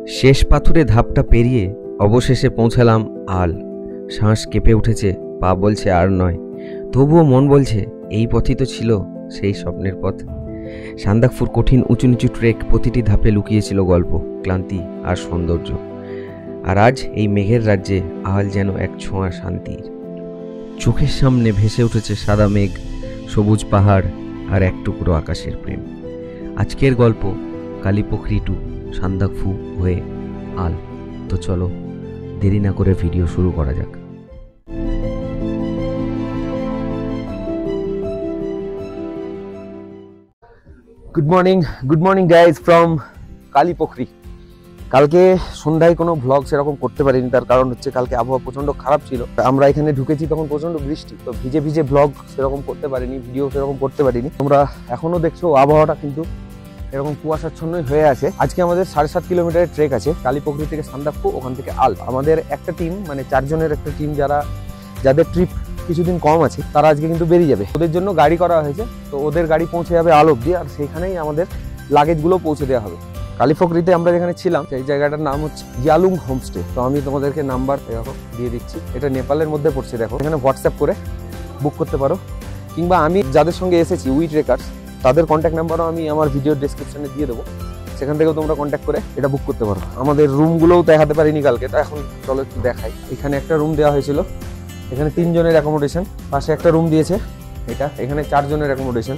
শেষ পাথুরে ধাপটা পেরিয়ে অবশেষে পৌঁছালাম আল। শ্বাস কেঁপে উঠেছে, পা বলছে আর নয়, তবুও মন বলছে এই পথই তো ছিল সেই স্বপ্নের পথ। সান্দাকফুর কঠিন উঁচু নিচু ট্রেক, প্রতিটি ধাপে লুকিয়েছিল গল্প, ক্লান্তি আর সৌন্দর্য। আর আজ এই মেঘের রাজ্যে আল যেন এক ছোঁয়া শান্তির। চোখের সামনে ভেসে উঠেছে সাদা মেঘ, সবুজ পাহাড় আর এক টুকরো আকাশের প্রেম। আজকের গল্প কালিপোখরি টু সান্দাকফু হয়ে আল। তো চলো দেরি না করে ভিডিও শুরু করা যাক। Good morning guys from Kalipokhri. কালকে সন্ধ্যায় কোনো ভ্লগ সেরকম করতে পারিনি, তার কারণ হচ্ছে কালকে আবহাওয়া প্রচণ্ড খারাপ ছিল। আমরা এখানে ঢুকেছি তখন প্রচণ্ড বৃষ্টি, তো ভিজে ভিজে ভ্লগ সেরকম করতে পারিনি, ভিডিও সেরকম করতে পারিনি। তোমরা এখনো দেখছো আবহাওয়াটা কিন্তু এরকম কুয়াশাচ্ছন্নই হয়ে আছে। আজকে আমাদের 7.5 কিলোমিটারের ট্রেক আছে কালিপোখরি থেকে সান্দাকফু, ওখান থেকে আল। আমাদের একটা টিম, মানে 4 জনের একটা টিম, যাদের ট্রিপ কিছুদিন কম আছে, তারা আজকে কিন্তু বেরিয়ে যাবে। ওদের জন্য গাড়ি করা হয়েছে, তো ওদের গাড়ি পৌঁছে যাবে আল অব্দি, আর সেইখানেই আমাদের লাগেজগুলো পৌঁছে দেওয়া হবে। কালিপোখরিতে আমরা যেখানে ছিলাম সেই জায়গাটার নাম হচ্ছে ইয়ালুং হোমস্টে। তো আমি তোমাদেরকে নাম্বার দিয়ে দিচ্ছি, এটা নেপালের মধ্যে পড়ছে। দেখো এখানে হোয়াটসঅ্যাপ করে বুক করতে পারো, কিংবা আমি যাদের সঙ্গে এসেছি উই ট্রেকার্স, তাদের কন্ট্যাক্ট নাম্বারও আমি আমার ভিডিও ডেসক্রিপশনে দিয়ে দেবো, সেখান থেকেও তোমরা কন্ট্যাক্ট করে এটা বুক করতে পারো। আমাদের রুমগুলোও দেখাতে পারিনি কালকে, তো এখন চলো একটু দেখাই। এখানে একটা রুম দেওয়া হয়েছিল, এখানে 3 জনের অ্যাকোমোডেশন। পাশে একটা রুম দিয়েছে, এখানে 4 জনের অ্যাকোমোডেশন,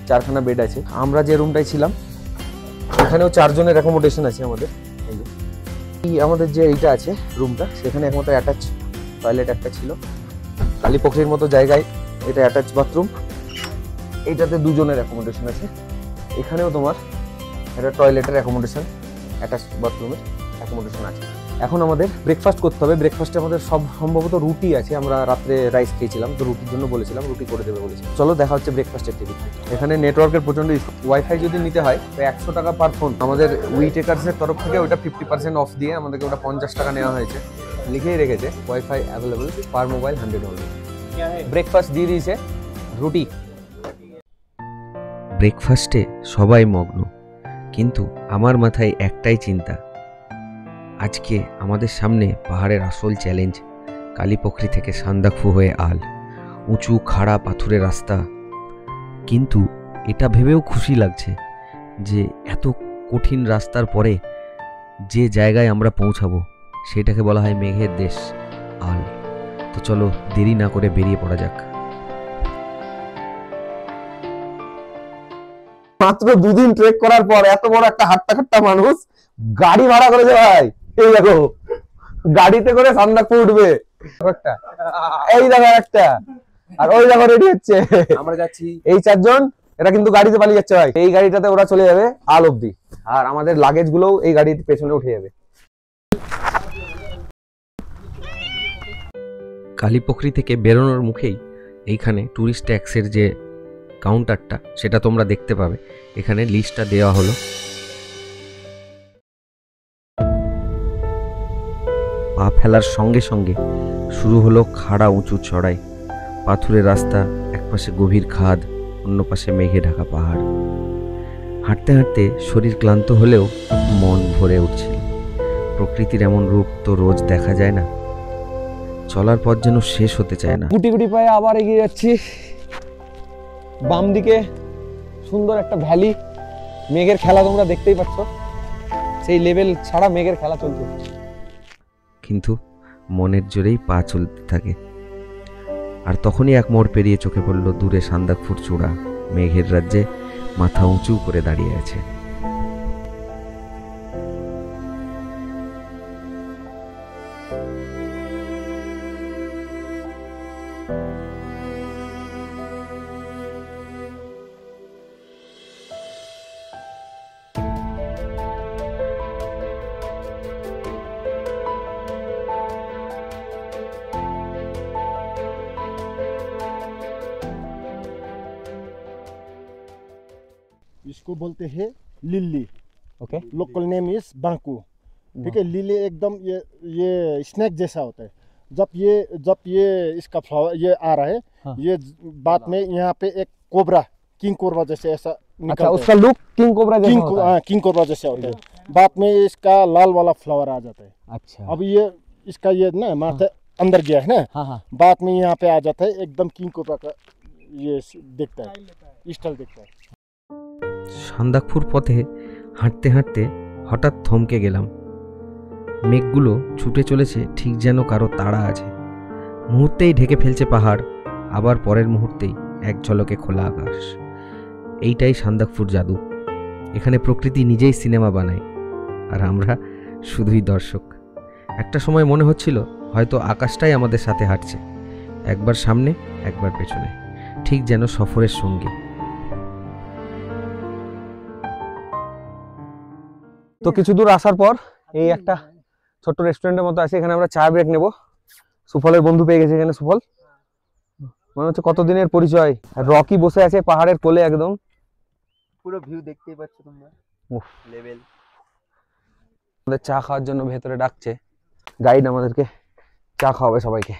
4খানা বেড আছে। আমরা যে রুমটায় ছিলাম এখানেও 4 জনের অ্যাকোমোডেশন আছে আমাদের। আমাদের যে এইটা আছে রুমটা, সেখানে একমাত্র অ্যাটাচ টয়লেট একটা ছিল। কালিপোখরির মতো জায়গায় এটা অ্যাটাচ বাথরুম। এইটাতে 2 জনের অ্যাকোমোডেশন আছে। এখানেও তোমার একটা টয়লেটের অ্যাকোমোডেশন, অ্যাটাচ বাথরুমের অ্যাকোমোডেশন আছে। এখন আমাদের ব্রেকফাস্ট করতে হবে। ব্রেকফাস্টে আমাদের সব সম্ভবত রুটি আছে, আমরা রাত্রে রাইস খেয়েছিলাম, তো রুটির জন্য বলেছিলাম, রুটি করে দেবে বলেছি। চলো দেখা হচ্ছে ব্রেকফাস্টের টেবিল। এখানে নেটওয়ার্কের প্রচন্ড ইস্যু। ওয়াইফাই যদি নিতে হয় তো 100 টাকা পার ফোন। আমাদের উই টেকার্সের তরফ থেকে ওটা 50% অফ দিয়ে আমাদেরকে ওটা 50 টাকা নেওয়া হয়েছে। লিখেই রেখেছে ওয়াইফাই অ্যাভেলেবল পার মোবাইল 100 অনলি। ব্রেকফাস্ট দিয়ে দিয়েছে, রুটি। ব্রেকফাস্টে সবাই মগ্ন, কিন্তু আমার মাথায় একটাই চিন্তা, আজকে আমাদের সামনে পাহাড়ের আসল চ্যালেঞ্জ। কালিপোখরি থেকে সান্দাকফু হয়ে আল, উঁচু খাড়া পাথুরে রাস্তা। কিন্তু এটা ভেবেও খুশি লাগছে যে এত কঠিন রাস্তার পরে যে জায়গায় আমরা পৌঁছাবো সেটাকে বলা হয় মেঘের দেশ আল। তো চলো দেরি না করে বেরিয়ে পড়া যাক। মাত্র 2 দিন ট্রেক করার পর এত বড় একটা হাট্টা মানুষ গাড়ি ভাড়া করেছে ভাই। এই দেখো গাড়িতে করে সান্দাকফু উঠবে একটা, এই দেখো একটা, আর ওই দেখো রেডি হচ্ছে, আমরা যাচ্ছি। এই 4 জন এটা কিন্তু গাড়িতে পালিয়ে যাচ্ছে ভাই। এই গাড়িটাতে ওরা চলে যাবে আল অব্দি, আর আমাদের লাগেজ গুলোও এই গাড়ির পেছনে উঠে যাবে। কালিপোখরি থেকে বেরোনোর মুখেই এইখানে ট্যুরিস্ট ট্যাক্সের যে কাউন্টারটা সেটা তোমরা দেখতে পাবে। এখানে লিস্টটা দেওয়া হলো। পা ফেলার সঙ্গে সঙ্গে শুরু হলো খাড়া উঁচু চড়াই, পাথুরে রাস্তা, একপাশে গভীর খাদ, অন্য পাশে মেঘে ঢাকা পাহাড়। হাঁটতে হাঁটতে শরীর ক্লান্ত হলেও মন ভরে উঠছিল। প্রকৃতির এমন রূপ তো রোজ দেখা যায় না। চলার পথ যেন শেষ হতে চায় না। গুটি গুটি পায়ে আবার এগিয়ে যাচ্ছি। বাম দিকে সুন্দর একটা ভ্যালি, মেঘের খেলা তোমরা দেখতেই পাচ্ছ। সেই লেভেল ছাড়া মেঘের খেলা চলছে, কিন্তু মনের জোরেই পা চলতে থাকে। আর তখনই এক মোড় পেরিয়ে চোখে পড়ল দূরে সান্দাকফুর চূড়া, মেঘের রাজ্যে মাথা উঁচু করে দাঁড়িয়ে আছে। इसको बोलते हैं lily. Okay, local name is Banku. ठीक है, लिली एकदम ये स्नैक जैसा होता है। जब ये इसका फ्लावर ये आ रहा है, हाँ। ये बाद में यहाँ पे एक कोबरा, किंग कोबरा जैसे ऐसा निकलता है। उसका लुक किंग कोबरा जैसा होता है। किंग कोबरा जैसा होता है। बाद में इसका लाल वाला फ्लावर आ जाता है। अच्छा अब ये इसका ये ना माथे अंदर गया है ना, हाँ हाँ बाद में यहाँ पे आ जाता है एकदम किंग कोबरा का ये दिखता है, स्टाइल दिखता है। সান্দাকফুর পথে হাঁটতে হাঁটতে হঠাৎ থমকে গেলাম। মেঘগুলো ছুটে চলেছে ঠিক যেন কারো তাড়া আছে। মুহূর্তেই ঢেকে ফেলছে পাহাড়, আবার পরের মুহূর্তেই এক ঝলকে খোলা আকাশ। এইটাই সান্দাকফুর জাদু। এখানে প্রকৃতি নিজেই সিনেমা বানায়, আর আমরা শুধুই দর্শক। একটা সময় মনে হচ্ছিল হয়তো আকাশটাই আমাদের সাথে হাঁটছে, একবার সামনে একবার পেছনে, ঠিক যেন সফরের সঙ্গী। তো কিছু দূর আসার পর এই একটা ছোট্ট রেস্টুরেন্টের মতো আছে, এখানে আমরা চা ব্রেক নেব। সুফলের বন্ধু পেয়ে গেছে এখানে। সুফল, মনে হচ্ছে কতদিনের পরিচয়। রকি বসে আছে পাহাড়ের কোলে একদম, পুরো ভিউ দেখতেই পাচ্ছ তোমরা, লেভেল। আমাদের চা খাওয়ার জন্য ভেতরে ডাকছে গাইড, আমাদেরকে চা খাওয়াবে সবাইকে।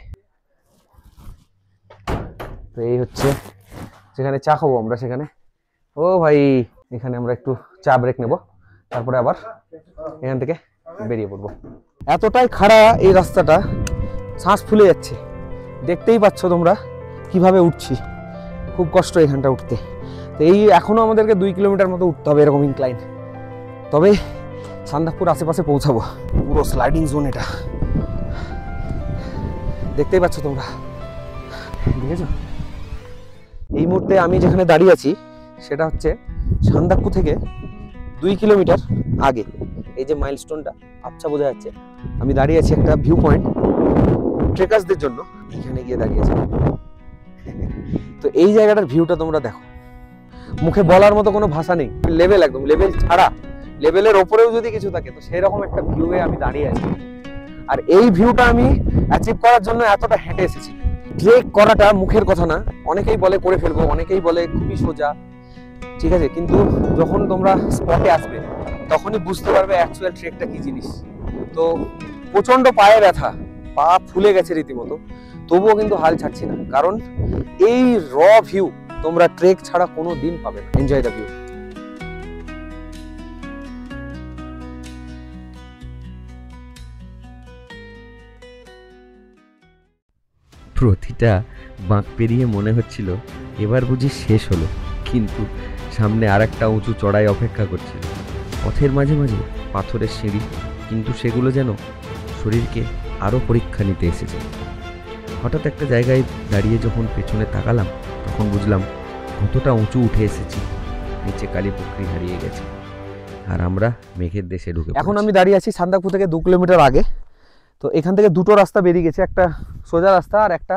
তো এই হচ্ছে যেখানে চা খাবো আমরা, সেখানে। ও ভাই, এখানে আমরা একটু চা ব্রেক নেব, তারপরে আবার এখান থেকে বেরিয়ে পড়বো। এতটাই খাড়া এই রাস্তাটা, শ্বাস ফুলে যাচ্ছে। দেখতেই পাচ্ছ তোমরা কিভাবে উঠছি, খুব কষ্ট এখানটা উঠতে। তো এই এখনো আমাদেরকে 2 কিলোমিটার মতো উঠতে হবে এরকম ইনক্লাইন, তবে সান্দাকফুর আশেপাশে পৌঁছাবো। পুরো স্লাইডিং জোন এটা, দেখতেই পাচ্ছ তোমরা, দেখেছো? এই মুহূর্তে আমি যেখানে দাঁড়িয়ে আছি সেটা হচ্ছে সান্দাকফু থেকে 2 কিলোমিটার আগে। এই যে মাইলস্টোনটা আচ্ছা বোঝা যাচ্ছে, আমি দাঁড়িয়ে আছি একটা ভিউ পয়েন্ট ট্রেকার্সদের জন্য, এইখানে গিয়ে দাঁড়িয়েছি। তো এই জায়গাটার ভিউটা তোমরা দেখো, মুখে বলার মতো কোনো ভাষা নেই। লেভেল একদম লেভেল ছাড়া, লেভেলের ওপরেও যদি কিছু থাকে তো সেই রকম একটা ভিউয়ে আমি দাঁড়িয়ে আছি। আর এই ভিউটা আমি অ্যাচিভ করার জন্য এতটা হেঁটে এসেছি। ট্রেক করাটা মুখের কথা না, অনেকেই বলে করে ফেলবো, অনেকেই বলে খুবই সোজা, ঠিক আছে, কিন্তু যখন তোমরা স্পটে আসবে তখনই বুঝতে পারবে অ্যাকচুয়াল ট্রেকটা কি জিনিস। তো প্রচন্ড পায়ে ব্যথা, পা ফুলে গেছে রীতিমতো, তবুও কিন্তু হাল ছাড়ছি না, কারণ এই র ভিউ তোমরা ট্রেক ছাড়া কোনো দিন পাবে না। Enjoy the view. প্রতিটা বাঁক পেরিয়ে মনে হচ্ছিল এবার বুঝি শেষ হলো, কিন্তু সামনে আরেকটা উঁচু চড়াই অপেক্ষা করছিল। পথের মাঝে মাঝে পাথরের সিঁড়ি, কিন্তু সেগুলো যেন শরীরকে আরও পরীক্ষা নিতে এসেছে। হঠাৎ একটা জায়গায় দাঁড়িয়ে যখন পেছনে তাকালাম, তখন বুঝলাম কতটা উঁচু উঠে এসেছি। নিচে কালীপুখরি হারিয়ে গেছে, আর আমরা মেঘের দেশে ঢুকে এখন আমি দাঁড়িয়ে আছি সান্দাকফু থেকে 2 কিলোমিটার আগে। তো এখান থেকে দুটো রাস্তা বেরিয়ে গেছে, একটা সোজা রাস্তা আর একটা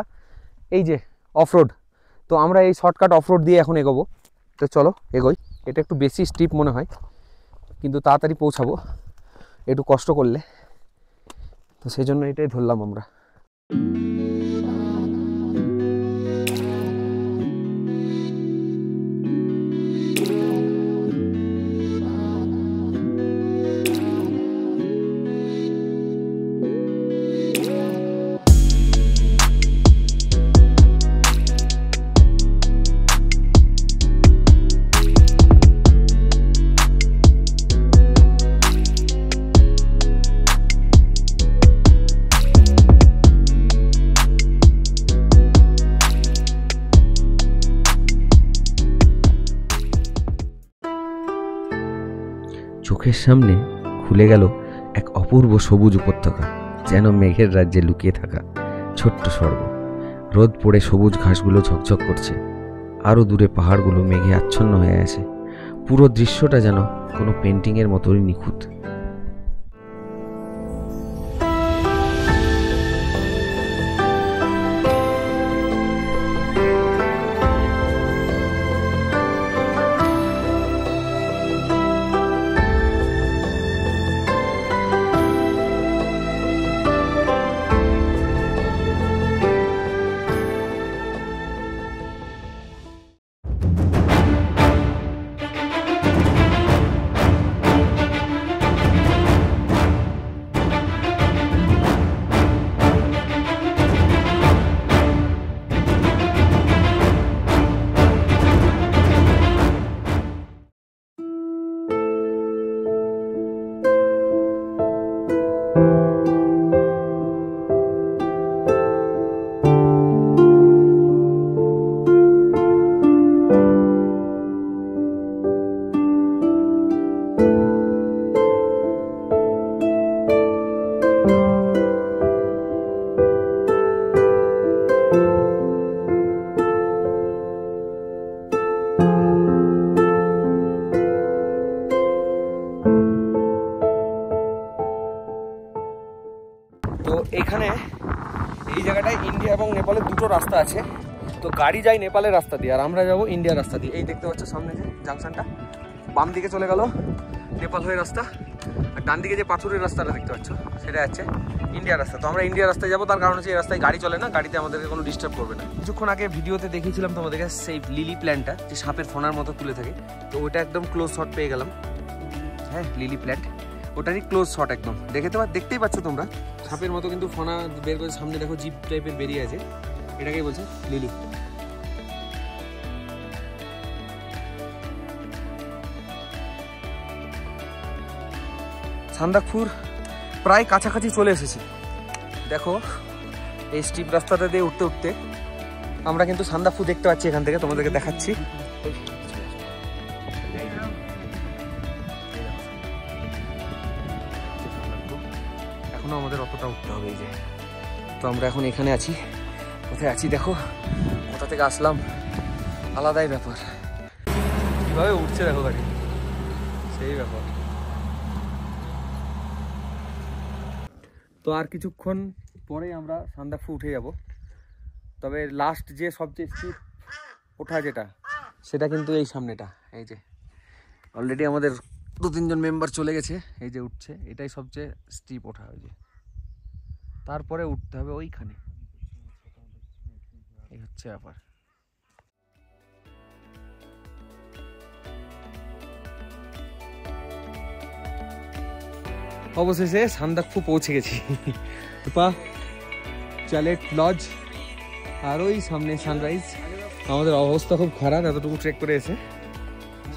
এই যে অফরোড। তো আমরা এই শর্টকাট অফরোড দিয়ে এখন এগোবো। তো চলো এগোই। এটা একটু বেশি স্টিপ মনে হয়, কিন্তু তাড়াতাড়ি পৌঁছাবো একটু কষ্ট করলে, তো সেই জন্য এটাই ধরলাম আমরা। চোখের সামনে খুলে গেল এক অপূর্ব সবুজ উপত্যকা, যেন মেঘের রাজ্যে লুকিয়ে থাকা ছোট্ট স্বর্গ। রোদ পড়ে সবুজ ঘাসগুলো ঝকঝক করছে, আরও দূরে পাহাড়গুলো মেঘে আচ্ছন্ন হয়ে আছে। পুরো দৃশ্যটা যেন কোনো পেন্টিংয়ের মতোই নিখুঁত। এই জায়গাটায় ইন্ডিয়া এবং নেপালের দুটো রাস্তা আছে। তো গাড়ি যায় নেপালের রাস্তা দিয়ে আর আমরা যাবো ইন্ডিয়ার রাস্তা দিয়ে। এই দেখতে পাচ্ছ সামনে যে জাংশনটা, বাম দিকে চলে গেল নেপাল হয়ে রাস্তা, আর ডান দিকে যে পাথরের রাস্তাটা দেখতে পাচ্ছ সেটা হচ্ছে ইন্ডিয়ার রাস্তা। তো আমরা ইন্ডিয়ার রাস্তায় যাবো, তার কারণ হচ্ছে এই রাস্তায় গাড়ি চলে না, গাড়িতে আমাদেরকে কোনো ডিস্টার্ব করবে না। কিছুক্ষণ আগে ভিডিওতে দেখিয়েছিলাম তোমাদেরকে সেই লিলি প্ল্যান্টটা, যে সাপের ফোনার মতো তুলে থাকে, তো ওইটা একদম ক্লোজ শট পেয়ে গেলাম। হ্যাঁ, লিলি প্ল্যান্ট, ওটারই ক্লোজ শট একদম দেখতেই পাচ্ছ তোমরা, সাপের মতো কিন্তু ফোনা বের করে সামনে দেখো জিপ টাইপের বেরিয়ে আছে, এটাকেই বলছে লিলি। সান্দাকফু প্রায় কাছাকাছি চলে এসেছি। দেখো এই স্টিপ রাস্তাটা দিয়ে উঠতে উঠতে আমরা কিন্তু সান্দাকফু দেখতে পাচ্ছি এখান থেকে, তোমাদেরকে দেখাচ্ছি। এখনো আমাদের অতটা উঠতে হবে। এই যে তো আমরা এখন এখানে আছি, কোথায় আছি দেখো, কোথা থেকে আসলাম, আলাদাই ব্যাপার। কিভাবে উঠছে দেখো গাড়ি, সেই ব্যাপার। তো আর কিছুক্ষণ পরে আমরা সান্দাকফু উঠে যাব। তবে লাস্ট যে সবচেয়ে স্টিপ ওঠা যেটা, সেটা কিন্তু এই সামনেটা। এই যে অলরেডি আমাদের 2-3 জন মেম্বার চলে গেছে, এই যে উঠছে, এটাই সবচেয়ে স্টিপ ওঠা। ওই যে তারপরে উঠতে হবে ওইখানে, এই হচ্ছে ব্যাপার। অবশেষে সান্দাকফু পৌঁছে গেছি। চ্যালেট লজ আর ওই সামনে সানরাইজ। আমাদের অবস্থা খুব খারাপ, এতটুকু ট্রেক করে এসে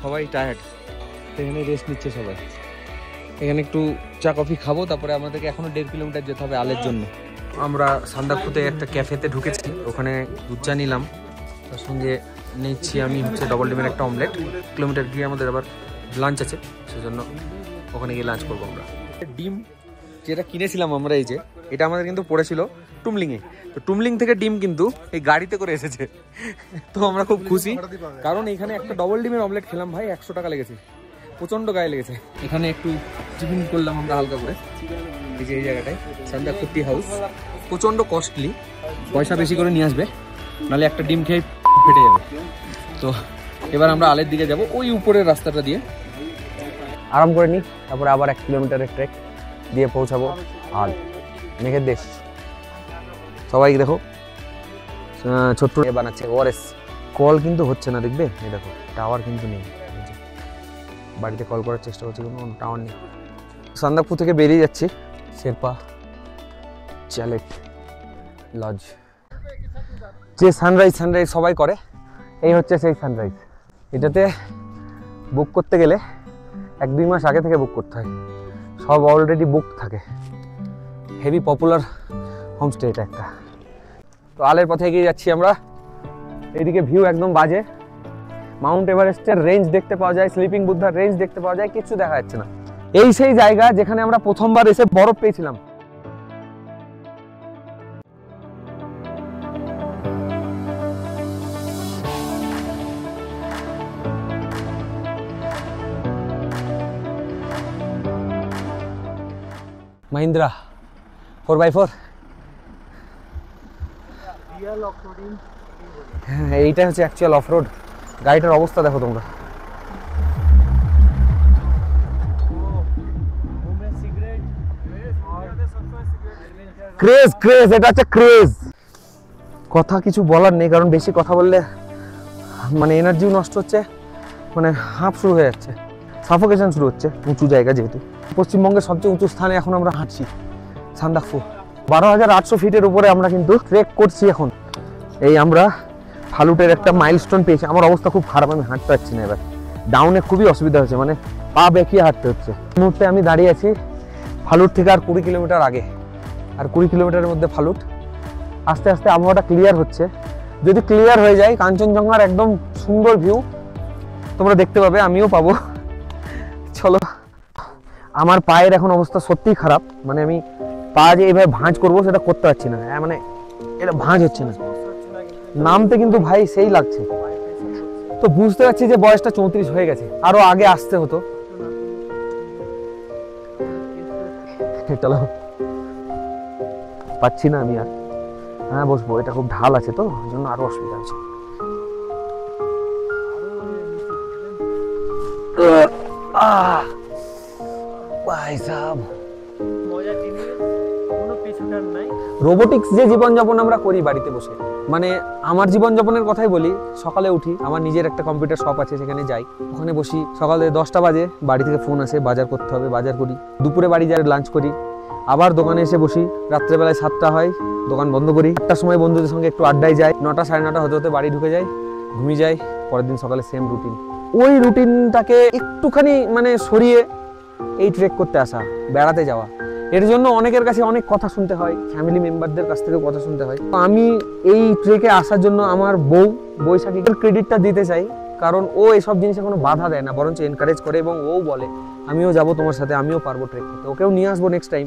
সবাই টায়ার্ড, এখানে রেস্ট নিচ্ছে সবাই। এখানে একটু চা কফি খাবো, তারপরে আমাদেরকে এখনো 1.5 কিলোমিটার যেতে হবে আলের জন্য। আমরা সান্দাকফুতে একটা ক্যাফেতে ঢুকেছি, ওখানে দুধ চা নিলাম, তার সঙ্গে নিচ্ছি আমি হচ্ছে ডবল ডিমের একটা অমলেট। কিলোমিটার গিয়ে আমাদের আবার লাঞ্চ আছে, সেজন্য ওখানে গিয়ে লাঞ্চ করবো আমরা। ডিম যেটা কিনেছিলাম আমরা, এই যে এটা আমাদের কিন্তু পড়েছিল টুমলিংয়ে, তো টুমলিং থেকে ডিম কিন্তু এই গাড়িতে করে এসেছে। তো আমরা খুব খুশি, কারণ এখানে একটা ডবল ডিমের অমলেট খেলাম ভাই 100 টাকা লেগেছে, প্রচণ্ড গায়ে লেগেছে। এখানে একটু টিফিন করলাম আমরা হালকা করে, এই যে এই জায়গাটায় সান্দাকফু টি হাউস। প্রচণ্ড কস্টলি, পয়সা বেশি করে নিয়ে আসবে, নাহলে একটা ডিম খেয়ে ফেটে যাবে। তো এবার আমরা আলের দিকে যাব, ওই উপরের রাস্তাটা দিয়ে আরাম করে নিই, তারপরে আবার 1 কিলোমিটারের ট্রেক দিয়ে পৌঁছাবো আল, মেঘের দেশ। সবাই দেখো ছোট্ট বানাচ্ছে ওআরএস। কল কিন্তু হচ্ছে না, দেখবে এই দেখো টাওয়ার কিন্তু নেই। বাড়িতে কল করার চেষ্টা করছি, কোনো টাওয়ার নেই। সান্দাকফু থেকে বেরিয়ে যাচ্ছি, শেরপা চ্যালেট লজ। যে সানরাইজ সবাই করে, এই হচ্ছে সেই সানরাইজ। এটাতে বুক করতে গেলে 1-2 মাস আগে থেকে বুক করতে হয়, সব অলরেডি বুক থাকে। হেভি পপুলার হোমস্টে এটা একটা। তো আলের পথে এগিয়ে যাচ্ছি আমরা। এদিকে ভিউ একদম বাজে, মাউন্ট এভারেস্টের রেঞ্জ দেখতে পাওয়া যায়, স্লিপিং বুদ্ধার রেঞ্জ দেখতে পাওয়া যায়, কিছু দেখা যাচ্ছে না। এই সেই জায়গা যেখানে আমরা প্রথমবার এসে বরফ পেয়েছিলাম। মাহিন্দ্রা 4x4। হ্যাঁ, এইটা হচ্ছে অ্যাকচুয়াল অফরোড। গাড়িটার অবস্থা দেখো তোমরা। ক্রেজ, এটা হচ্ছে ক্রেজ। কথা কিছু বলার নেই, কারণ বেশি কথা বললে মানে এনার্জিও নষ্ট হচ্ছে, মানে হাঁপ শুরু হয়ে যাচ্ছে, সাফোকেশন শুরু হচ্ছে। উঁচু জায়গা, যেহেতু পশ্চিমবঙ্গের সবচেয়ে উঁচু স্থানে এখন আমরা হাঁটছি, সান্দাকফু। 12,800 ফিটের উপরে আমরা কিন্তু ট্রেক করছি এখন। এই আমরা ফালুটের একটা মাইলস্টোন পেয়েছি। আমার অবস্থা খুব খারাপ, আমি হাঁটতে পারছি না। এবার ডাউনে খুবই অসুবিধা হচ্ছে, মানে পা বেঁকিয়ে হাঁটতে হচ্ছে। এই মুহূর্তে আমি দাঁড়িয়ে আছি ফালুট থেকে আর 20 কিলোমিটার আগে, আর 20 কিলোমিটারের মধ্যে ফালুট। আস্তে আস্তে আবহাওয়াটা ক্লিয়ার হচ্ছে। যদি ক্লিয়ার হয়ে যায়, কাঞ্চনজঙ্ঘার একদম সুন্দর ভিউ তোমরা দেখতে পাবে, আমিও পাবো। চলো। আমার পায়ের এখন অবস্থা সত্যিই খারাপ, মানে আমি পা যে এইভাবে ভাঁজ করবো সেটা করতে পারছি না, মানে এটা ভাঁজ হচ্ছে না। নামতে কিন্তু ভাই সেই লাগছে। তো বুঝতে পারছি যে বয়সটা 34 হয়ে গেছে, আরো আগে আসতে হতো। চলো, পাচ্ছি না আমি আর। হ্যাঁ বসবো, এটা খুব ঢাল আছে তো ওই জন্য আরো অসুবিধা হচ্ছে। ভাই সাহেব রোবোটিক্স যে জীবনযাপন আমরা করি বাড়িতে বসে, মানে আমার জীবনযাপনের কথাই বলি। সকালে উঠি, আমার নিজের একটা কম্পিউটার শপ আছে, সেখানে যাই, ওখানে বসি। সকালে 10টা বাজে বাড়ি থেকে ফোন আসে, বাজার করতে হবে, বাজার করি। দুপুরে বাড়ি যাই, লাঞ্চ করি, আবার দোকানে এসে বসি। রাত্রেবেলায় 7টা হয়, দোকান বন্ধ করি। 8টার সময় বন্ধুদের সঙ্গে একটু আড্ডায় যাই। 9টা 9:30 হতে হতে বাড়ি ঢুকে যাই, ঘুমিয়ে যাই। পরের দিন সকালে সেম রুটিন। ওই রুটিনটাকে একটুখানি মানে সরিয়ে এই ট্রেক করতে আসা, বেড়াতে যাওয়া, এর জন্য অনেকের কাছে অনেক কথা শুনতে হয়, ফ্যামিলি মেম্বারদের কাছ থেকে কথা শুনতে হয়। তো আমি এই ট্রেকে আসার জন্য আমার বৈশাখীকে ক্রেডিটটা দিতে চাই, কারণ ও এসব জিনিসে কোনো বাধা দেয় না, বরঞ্চ এনকারেজ করে এবং ও বলে আমিও যাব তোমার সাথে, আমিও পারবো ট্রেক করতে। ওকেও নিয়ে আসবো নেক্সট টাইম,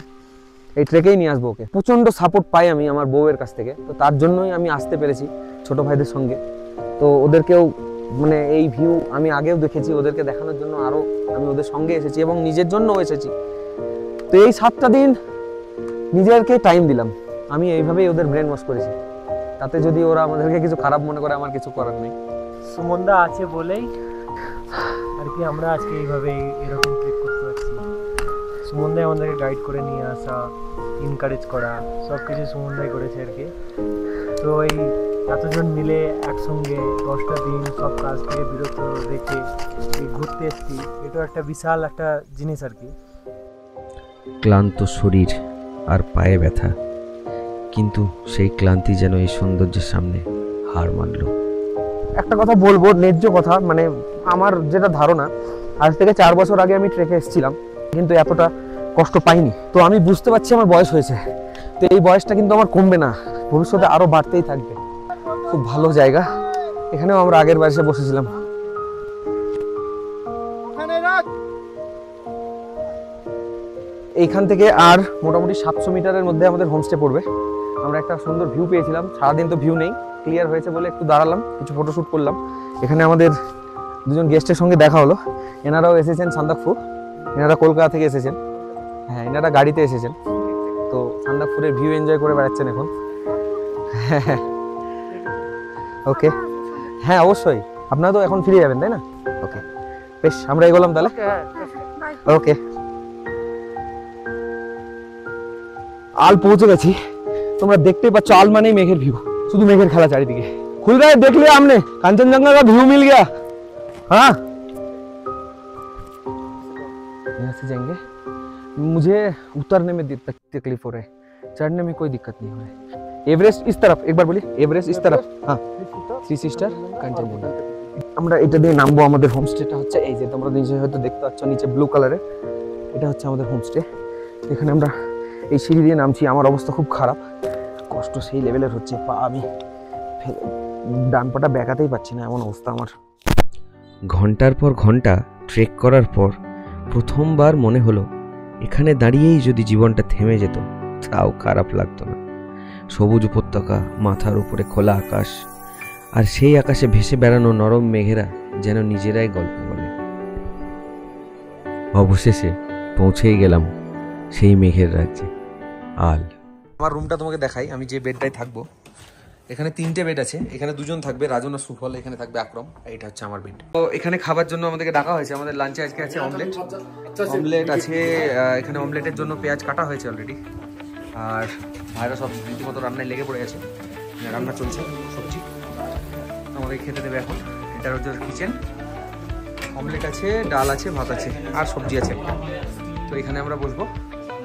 এই ট্রেকেই নিয়ে আসবো ওকে। প্রচণ্ড সাপোর্ট পাই আমি আমার বউয়ের কাছ থেকে, তো তার জন্যই আমি আসতে পেরেছি ছোট ভাইদের সঙ্গে। তো ওদেরকেও মানে এই ভিউ আমি আগেও দেখেছি, ওদেরকে দেখানোর জন্য আরও আমি ওদের সঙ্গে এসেছি এবং নিজের জন্যও এসেছি। তো এই 7টা দিন নিজেরকে টাইম দিলাম, আমি এইভাবেই ওদের ব্রেন ওয়াশ করেছি। তাতে যদি ওরা আমাদেরকে কিছু খারাপ মনে করে, আমার কিছু করার নেই। সুমনদা আছে বলেই আর কি আমরা আজকে এইভাবে এরকম ট্রিপ করতে পারছি। সুমনদাই আমাদেরকে গাইড করে নিয়ে আসা, এনকারেজ করা, সব কিছু সুমনদাই করেছে আর কি। তো এই এতজন মিলে একসঙ্গে 10টা দিন সব কাজ থেকে বিরত রেখে এই ঘুরতে এসেছি, এটা একটা বিশাল একটা জিনিস আর কি। ক্লান্ত শরীর আর পায়ে ব্যথা, কিন্তু সেই ক্লান্তি যেন এই সৌন্দর্যের সামনে হার মানল। একটা কথা বলবো, ন্যায্য কথা, মানে আমার যেটা ধারণা, আজ থেকে 4 বছর আগে আমি ট্রেকে এসেছিলাম, কিন্তু এতটা কষ্ট পাইনি। তো আমি বুঝতে পারছি আমার বয়স হয়েছে, তো এই বয়সটা কিন্তু আমার কমবে না, ভবিষ্যতে আরো বাড়তেই থাকবে। খুব ভালো জায়গা, এখানেও আমরা আগের বার এসে বসেছিলাম। এইখান থেকে আর মোটামুটি 700 মিটারের মধ্যে আমাদের হোমস্টে পড়বে। আমরা একটা সুন্দর ভিউ পেয়েছিলাম, সারাদিন তো ভিউ নেই, ক্লিয়ার হয়েছে বলে একটু দাঁড়ালাম, কিছু ফটোশ্যুট করলাম। এখানে আমাদের দুজন গেস্টের সঙ্গে দেখা হলো, এনারাও এসেছেন সান্দাকফু, এনারা কলকাতা থেকে এসেছেন। হ্যাঁ, এনারা গাড়িতে এসেছেন, তো সান্দাকফুরের ভিউ এনজয় করে বেড়াচ্ছেন এখন। ওকে, হ্যাঁ অবশ্যই, আপনারা তো এখন ফিরে যাবেন তাই না? ওকে, বেশ, আমরা এগোলাম তাহলে। ওকে, আল পৌঁছে গেছি। তোমরা দেখতেই পাচ্ছ, আল মানেই মেঘের ভিউ, শুধু মেঘের খেলা চারিদিকে। खुल रहा है, देख लिया हमने, कंचनजंगा का व्यू मिल गया। हाँ, यहाँ से जाएंगे। मुझे उतरने में तकलीफ हो रहा है, चढ़ने में कोई दिक्कत नहीं हो रहा है। एवरेस्ट इस तरफ, एक बार बोलिए, एवरेस्ट इस तरफ। हाँ, थ्री सिस्टर कंचनजंगा। আমরা এটা দিয়ে নামবো। আমাদের হোমস্টেটা হচ্ছে এই যে তোমরা নিচে হয়তো দেখতে পাচ্ছ, নিচে ব্লু কালারের, এটা হচ্ছে আমাদের হোমস্টে। এখানে আমরা এই সিঁড়ি দিয়ে নামছি। আমার অবস্থা খুব খারাপ, কষ্ট সেই লেভেলের হচ্ছে, পা আমি ডান পাটা বেঁকাতেই পারছি না, এমন অবস্থা আমার। ঘন্টার পর ঘন্টা ট্রেক করার পর প্রথমবার মনে হলো এখানে দাঁড়িয়েই যদি জীবনটা থেমে যেত তাও খারাপ লাগতো না। সবুজ উপত্যকা, মাথার উপরে খোলা আকাশ, আর সেই আকাশে ভেসে বেড়ানো নরম মেঘেরা যেন নিজেরাই গল্প বলে। অবশেষে পৌঁছেই গেলাম সেই মেঘের রাজ্যে, আল। আমার রুমটা তোমাকে দেখাই, আমি যে বেডটায় থাকবো। এখানে 3টে বেড আছে, এখানে 2জন থাকবে, রাজন আর সুফল, এখানে থাকবে আকরম। এইটা হচ্ছে আমার বেড। তো এখানে খাবার জন্য আমাদেরকে ডাকা হয়েছে। আমাদের লাঞ্চে আজকে আছে অমলেট, অমলেট আছে এখানে। অমলেটের জন্য পেঁয়াজ কাটা হয়েছে অলরেডি, আর ভাইরা সব রীতিমতো রান্নায় লেগে পড়ে আছে, রান্না চলছে। সবজি আমাদের খেতে দেবে এখন। এটা হচ্ছে কিচেন। অমলেট আছে, ডাল আছে, ভাত আছে, আর সবজি আছে। তো এখানে আমরা বসবো,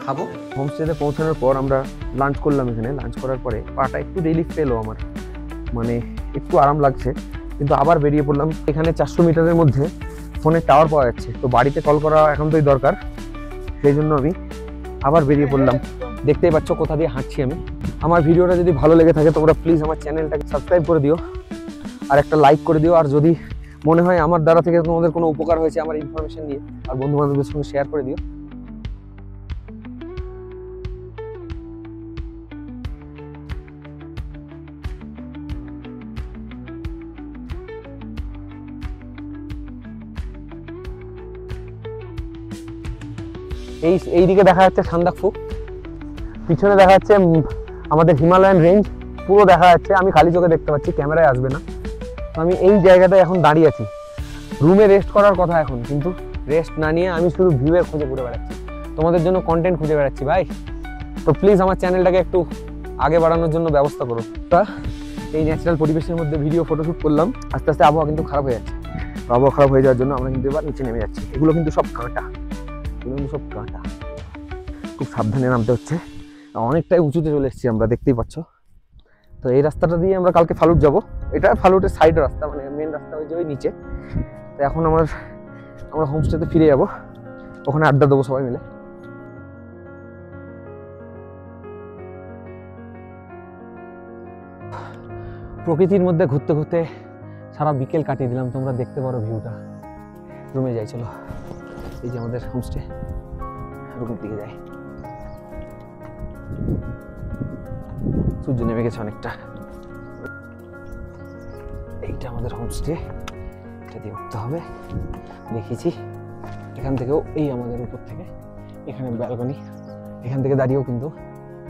খাবো। হোমস্টেতে পৌঁছানোর পর আমরা লাঞ্চ করলাম। এখানে লাঞ্চ করার পরে পাটা একটু রিলিফ পেলো আমার, মানে একটু আরাম লাগছে। কিন্তু আবার বেরিয়ে পড়লাম। এখানে 400 মিটারের মধ্যে ফোনের টাওয়ার পাওয়া যাচ্ছে, তো বাড়িতে কল করা একান্তই দরকার, সেই জন্য আমি আবার বেরিয়ে পড়লাম। দেখতেই পাচ্ছ কোথা দিয়ে হাঁটছি আমি। আমার ভিডিওটা যদি ভালো লেগে থাকে তোমরা প্লিজ আমার চ্যানেলটাকে সাবস্ক্রাইব করে দিও আর একটা লাইক করে দিও। আর যদি মনে হয় আমার দ্বারা থেকে তোমাদের কোনো উপকার হয়েছে আমার ইনফরমেশন নিয়ে, আর বন্ধু বান্ধবদের সঙ্গে শেয়ার করে দিও। এইদিকে দেখা যাচ্ছে সান্দাকফু, পিছনে দেখা যাচ্ছে আমাদের হিমালয়ান রেঞ্জ, পুরো দেখা যাচ্ছে, আমি খালি চোখে দেখতে পাচ্ছি, ক্যামেরায় আসবে না। তো আমি এই জায়গাটায় এখন দাঁড়িয়ে আছি, রুমে রেস্ট করার কথা এখন, কিন্তু রেস্ট না নিয়ে আমি শুধু ভিউয়ের খোঁজে ঘুরে বেড়াচ্ছি, তোমাদের জন্য কন্টেন্ট খুঁজে বেড়াচ্ছি ভাই। তো প্লিজ আমার চ্যানেলটাকে একটু আগে বাড়ানোর জন্য ব্যবস্থা করো। এই ন্যাচারাল পরিবেশের মধ্যে ভিডিও ফটোশ্যুট করলাম, আস্তে আস্তে আবহাওয়া কিন্তু খারাপ হয়ে যাচ্ছে। আবহাওয়া খারাপ হয়ে যাওয়ার জন্য আমরা কিন্তু এবার নিচে নেমে যাচ্ছি। এগুলো কিন্তু সব কাঁটা, এগুলো কিন্তু সব কাঁটা, খুব সাবধানে নামতে হচ্ছে। অনেকটাই উঁচুতে চলে এসেছি আমরা, দেখতেই পাচ্ছ। তো এই রাস্তাটা দিয়ে আমরা কালকে ফালুট যাব, এটা ফালুটের সাইড রাস্তা, মানে মেন রাস্তা হয়ে যাবে নিচে। তো এখন আমরা হোমস্টেতে ফিরে যাব, ওখানে আড্ডা দেবো সবাই মিলে। প্রকৃতির মধ্যে ঘুরতে ঘুরতে সারা বিকেল কাটিয়ে দিলাম, তোমরা দেখতে পারো ভিউটা। রুমে যাই চলো, এই যে আমাদের হোমস্টে, রুমের দিকে যাই। সূর্য নেমে গেছে অনেকটা। এইটা আমাদের হোমস্টে, এটা দিয়ে উঠতে হবে, দেখিয়েছি। এখান থেকেও এই আমাদের উপর থেকে, এখানে ব্যালকনি, এখান থেকে দাঁড়িয়েও কিন্তু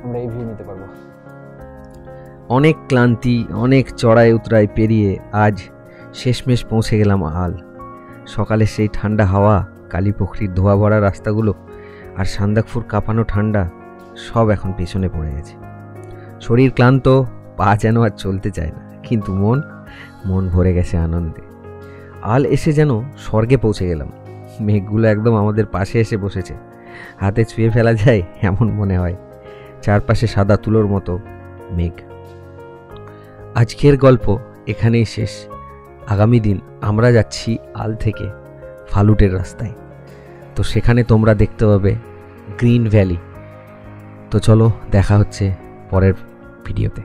আমরা এই ভিউ নিতে পারবো। অনেক ক্লান্তি, অনেক চড়াই উতরাই পেরিয়ে আজ শেষমেশ পৌঁছে গেলাম আল। সকালে সেই ঠান্ডা হাওয়া, কালীপুখরির ধোয়া ভরা রাস্তাগুলো আর সান্দাকফুর কাঁপানো ঠান্ডা সব এখন পেছনে পড়ে গেছে। শরীর ক্লান্ত, পা যেন আর চলতে চায় না, কিন্তু মন ভরে গেছে আনন্দে। আল এসে যেন স্বর্গে পৌঁছে গেলাম। মেঘগুলো একদম আমাদের পাশে এসে বসেছে, হাতে ছুঁয়ে ফেলা যায় এমন মনে হয়। চারপাশে সাদা তুলোর মতো মেঘ। আজকের গল্প এখানেই শেষ। আগামী দিন আমরা যাচ্ছি আল থেকে ফালুটের রাস্তায়। তো সেখানে তোমরা দেখতে পাবে গ্রিন ভ্যালি। তো চলো, দেখা হচ্ছে পরের ভিডিওতে।